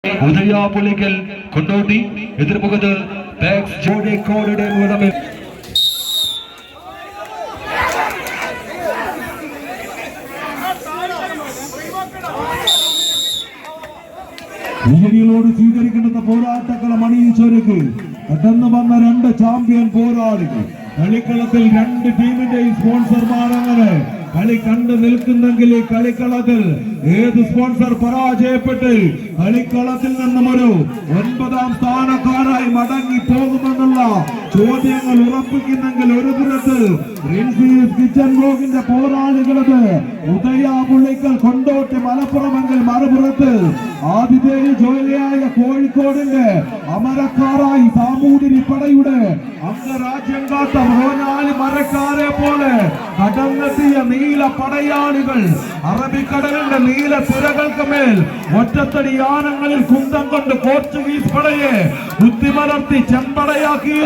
Udaya Pulikal, Kondoti, Idripugada, Bax, Jodi, Coded, and Wadame. ഉയരിയിലോട് സ്വീകരിക്കേണ്ട പോരാട്ടക്കള മണിയിൽ ചൊരുക്ക് കടന്നു വന്ന രണ്ട് ചാമ്പ്യൻ പോരാളികൾ കളിക്കളത്തിൽ രണ്ട് ടീമിന്റെയും സ്പോൺസർമാർ അങ്ങനെ കളി കണ്ടു നിൽക്കുന്നെങ്കിൽ കളിക്കളത്തിൽ ഏത് സ്പോൺസർ പരാജയപ്പെട്ട് കളിക്കളത്തിൽ നിന്നും ഒരു 9ാം സ്ഥാനക്കാരായി മടങ്ങി പോകുമെന്നുള്ള ചോദ്യങ്ങൾ ഉറപ്പിക്കുന്നെങ്കിൽ ഒരു പുറത്ത് റിൻസീസ് കിച്ചൺ ബ്ലോക്കിന്റെ പോരാളികളത് ഉദയ പുള്ളിക്കൽ കൊണ്ടോട്ടി മലപ്പുറമെങ്കിൽ മറുപുറത്ത് ആതിഥേയ ജോലിയായ കോഴിക്കോടിന്റെ അമരക്കാരായി സാമൂതിരി പടയുടെ അംഗരാജ്യം കാത്ത മോനാലി മരക്കാരെ പോലെ കടന്നെത്തിയ നീല പടയാളികൾ അറബിക്കടലിന്റെ നീല തിരകൾക്ക് മേൽ ഒറ്റത്തടി യാനങ്ങളിൽ കുന്തം കൊണ്ട് പോർച്ചുഗീസ് പടയെ ബുദ്ധിമലർത്തി ചെമ്പടയാക്കിയ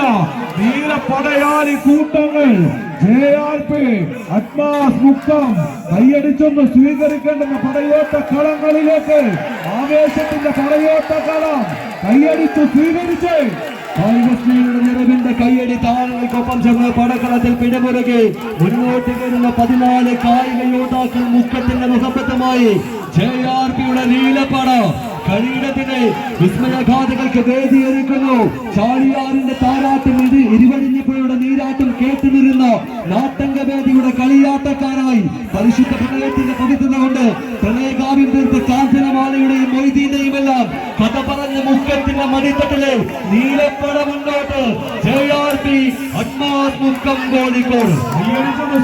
നീല പടയാളി കൂട്ടങ്ങൾ JRP അഡ്മാസ് മുക്കം കൈയടിച്ചൊന്ന് സ്വീകരിക്കേണ്ടുന്ന പടയോട്ട കളങ്ങളിലേക്ക് ആവേശത്തിന്റെ പടയോട്ട കളം കൈയടിച്ച് സ്വീകരിച്ച് നിറവിന്റെ കയ്യടി താരങ്ങൾക്കൊപ്പം ചേർന്ന് പടക്കളത്തിൽ പിടിമുറുകി മുന്നോട്ട് വരുന്ന 14 കായിക യോദ്ധാക്കൾ മുക്കത്തിന്റെ മുഖപ്പത്തുമായി JRPയുടെ നീലപ്പട കളിയിടത്തിന് വിസ്മയഘാതകൾക്ക് വേദിയൊരുക്കുന്നു. ചാലിയാറിന്റെ താരാട്ടും ഇരുവഴിഞ്ഞപ്പുഴയുടെ നീരാട്ടും കേട്ടുനിരുന്ന നാട്ടംഗവേദിയുടെ കളിയാട്ടക്കാരായി പരിശുദ്ധ പ്രണയത്തിന്റെ പവിത്രത കൊണ്ട് പ്രണയകാവ്യം തീർത്ത കാഞ്ചനമാലയുടെയും മൊയ്തീന്റെയും എല്ലാം കഥ പറഞ്ഞ മുക്കത്തിന്റെ മടിത്തട്ടിലെ നീലപ്പട മുന്നോട്ട് JRP അഡ്മാസ് മുക്കം കോഴിക്കോട്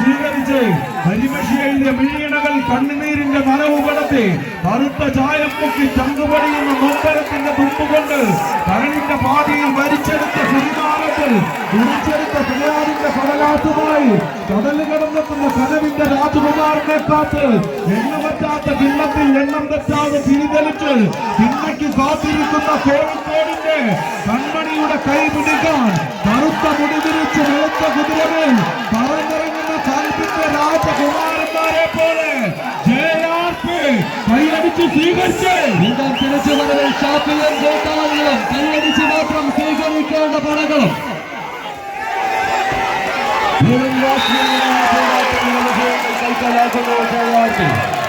സ്വീകരിച്ച് കരിമഷിയിലെ മിഴിയണകൾ കണ്ണുനീരിന്റെ നനവ് കടത്തി കറുത്ത ചായം പൊക്കി ചങ്കുപടിയുന്ന നൊമ്പരത്തിന്റെ തുമ്പുകൊണ്ട് കരണിന്റെ പാതിയിൽ വലിച്ചെടുത്ത സുരിനാളത്തിൽ കുടിച്ചെടുത്ത പിള്ളാരിന്റെ കടലാത്തുമായി കടല് കടന്നെത്തുന്ന കനവിന്റെ രാജകുമാരനെ കാത്ത് എണ്ണമറ്റാത്ത കിണ്ണത്തിൽ എണ്ണം തെറ്റാതെ തിരിതെളിച്ച് തിന്നയ്ക്ക് കാത്തിരിക്കുന്ന കോഴിക്കോടിന്റെ കൺമണിയുടെ കൈ പിടിക്കാൻ കറുത്ത മുടി തിരിച്ച് വെളുത്ത കുതിരമേൽ പറന്നിറങ്ങുന്ന കൽപ്പിന്റെ രാജകുമാരന്മാരെ പോലെ JRP കൈയടിച്ച് സ്വീകരിച്ച് തിരിച്ചു വരവിൽ ഷാപ്പിലും ഗോട്ടാളികളും കൈയടിച്ച് മാത്രം സ്വീകരിക്കേണ്ട പടകളും കൈക്കലാക്കുന്നു JRP.